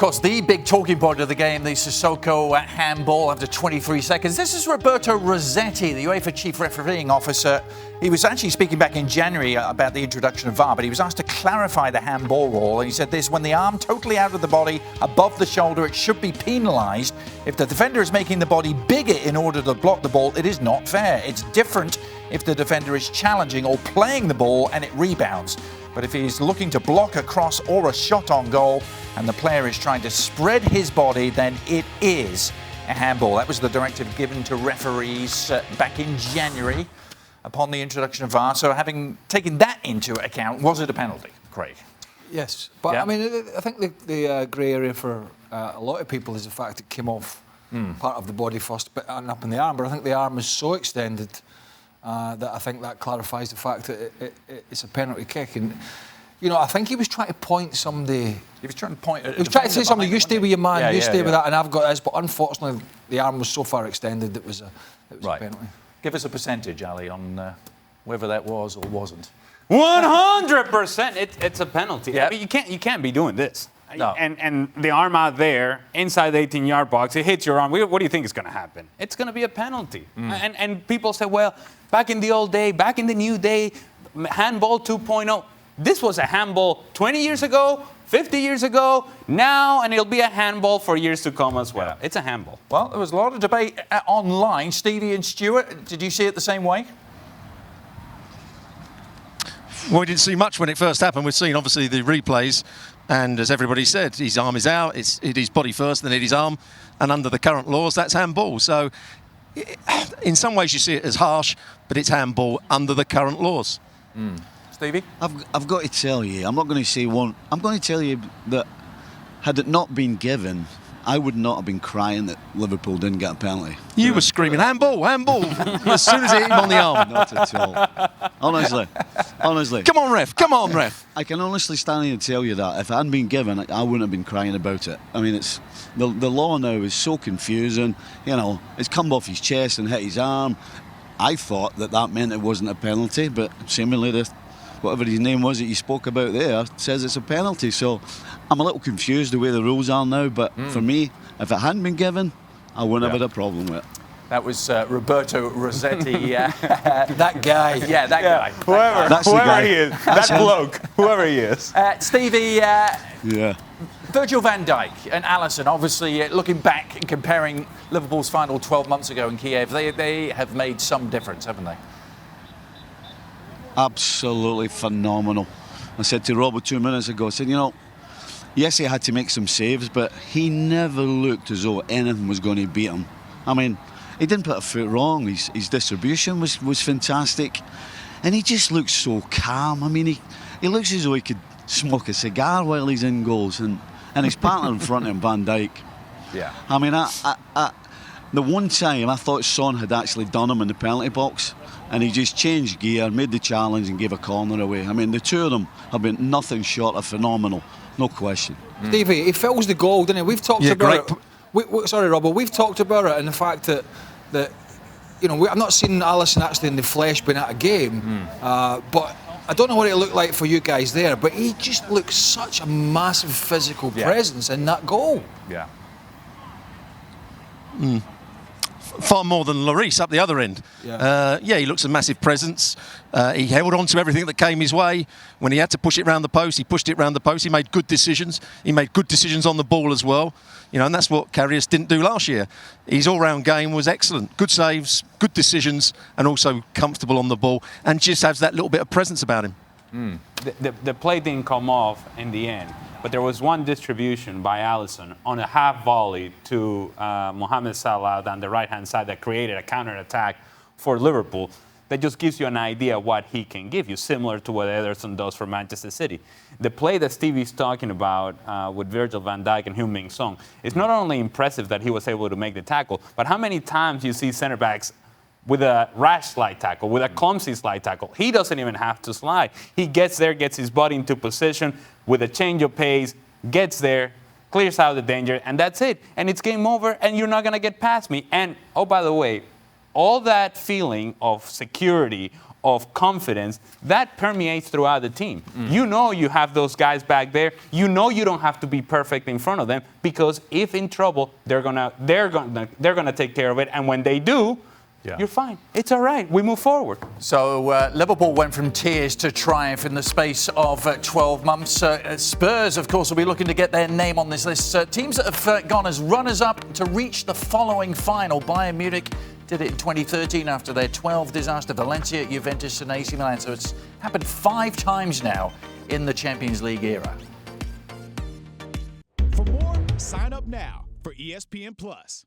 course, the big talking point of the game, the Sissoko handball after 23 seconds. This is Roberto Rossetti, the UEFA chief refereeing officer. He was actually speaking back in January about the introduction of VAR, but he was asked to clarify the handball rule. And he said this: when the arm totally out of the body, above the shoulder, it should be penalised. If the defender is making the body bigger in order to block the ball, it is not fair. It's different if the defender is challenging or playing the ball and it rebounds. But if he's looking to block a cross or a shot on goal and the player is trying to spread his body, then it is a handball. That was the directive given to referees back in January upon the introduction of VAR. So having taken that into account, was it a penalty, Craig? Yes, but yeah. I mean, I think the grey area for a lot of people is the fact it came off part of the body first and up in the arm. But I think the arm is so extended that I think that clarifies the fact that it's a penalty kick. And, you know, I think he was trying to point somebody. He was trying to point at He was trying to say something, you stay with your man, you stay with that, and I've got this. But unfortunately, the arm was so far extended that it was a penalty. Give us a percentage, Ali, on whether that was or wasn't. 100%. It's a penalty. Yep. I mean, you can't be doing this. No. And the arm out there, inside the 18-yard box, it hits your arm. What do you think is going to happen? It's going to be a penalty. And people say, well, back in the old day, back in the new day, handball 2.0. This was a handball 20 years ago, 50 years ago, now, and it'll be a handball for years to come as well. Yeah. It's a handball. Well, there was a lot of debate online. Stevie and Stewart, did you see it the same way? Well, we didn't see much when it first happened. We've seen, obviously, the replays. And as everybody said, his arm is out, it is body first, then it is arm. And under the current laws, that's handball. So in some ways you see it as harsh, but it's handball under the current laws. Stevie? I've got to tell you, I'm not going to say one. I'm going to tell you that had it not been given, I would not have been crying that Liverpool didn't get a penalty. You were screaming, handball, handball, as soon as it hit him on the arm. Not at all. Honestly. Come on, ref. I can honestly stand here and tell you that if it hadn't been given, I wouldn't have been crying about it. I mean, it's the law now is so confusing. You know, it's come off his chest and hit his arm. I thought that meant it wasn't a penalty, but seemingly whatever his name was that you spoke about there says it's a penalty. So I'm a little confused the way the rules are now, but for me, if it hadn't been given, I wouldn't have had a problem with it. That was Roberto Rossetti. That guy. Yeah, that guy. Whoever he is. That bloke. Whoever he is. Stevie, Virgil van Dijk and Alisson, obviously, looking back and comparing Liverpool's final 12 months ago in Kiev, they have made some difference, haven't they? Absolutely phenomenal. I said to Robert 2 minutes ago, I said, you know, yes, he had to make some saves, but he never looked as though anything was going to beat him. I mean, he didn't put a foot wrong. His distribution was fantastic. And he just looks so calm. I mean, he looks as though he could smoke a cigar while he's in goals. And his partner in front of him, Van Dijk. Yeah. I mean, the one time I thought Son had actually done him in the penalty box, and he just changed gear, made the challenge and gave a corner away. I mean, the two of them have been nothing short of phenomenal, no question. Stevie, he fills the goal, didn't he? We've talked about it. Sorry, Robert, we've talked about it and the fact that you know, I've not seen Alisson actually in the flesh being at a game, but I don't know what it looked like for you guys there, but he just looks such a massive physical presence in that goal. Yeah. Far more than Lloris up the other end. He looks a massive presence. He held on to everything that came his way. When he had to push it round the post, he pushed it round the post. He made good decisions. He made good decisions on the ball as well. You know, and that's what Karius didn't do last year. His all-round game was excellent. Good saves, good decisions, and also comfortable on the ball, and just has that little bit of presence about him. The play didn't come off in the end, but there was one distribution by Alisson on a half volley to Mohamed Salah down the right-hand side that created a counter-attack for Liverpool that just gives you an idea of what he can give you, similar to what Ederson does for Manchester City. The play that Stevie's talking about with Virgil van Dijk and Heung-min Son is not only impressive that he was able to make the tackle, but how many times you see centre-backs with a rash slide tackle, with a clumsy slide tackle. He doesn't even have to slide. He gets there, gets his body into position with a change of pace, gets there, clears out the danger, and that's it. And it's game over, and you're not going to get past me. And, oh, by the way, all that feeling of security, of confidence that permeates throughout the team. You know you have those guys back there. You know you don't have to be perfect in front of them, because if in trouble, they're gonna take care of it. And when they do, you're fine. It's all right. We move forward. So Liverpool went from tears to triumph in the space of 12 months. Spurs, of course, will be looking to get their name on this list. Teams that have gone as runners-up to reach the following final. Bayern Munich did it in 2013 after their 12 disaster. Valencia, Juventus and AC Milan. So it's happened 5 times now in the Champions League era. For more, sign up now for ESPN Plus.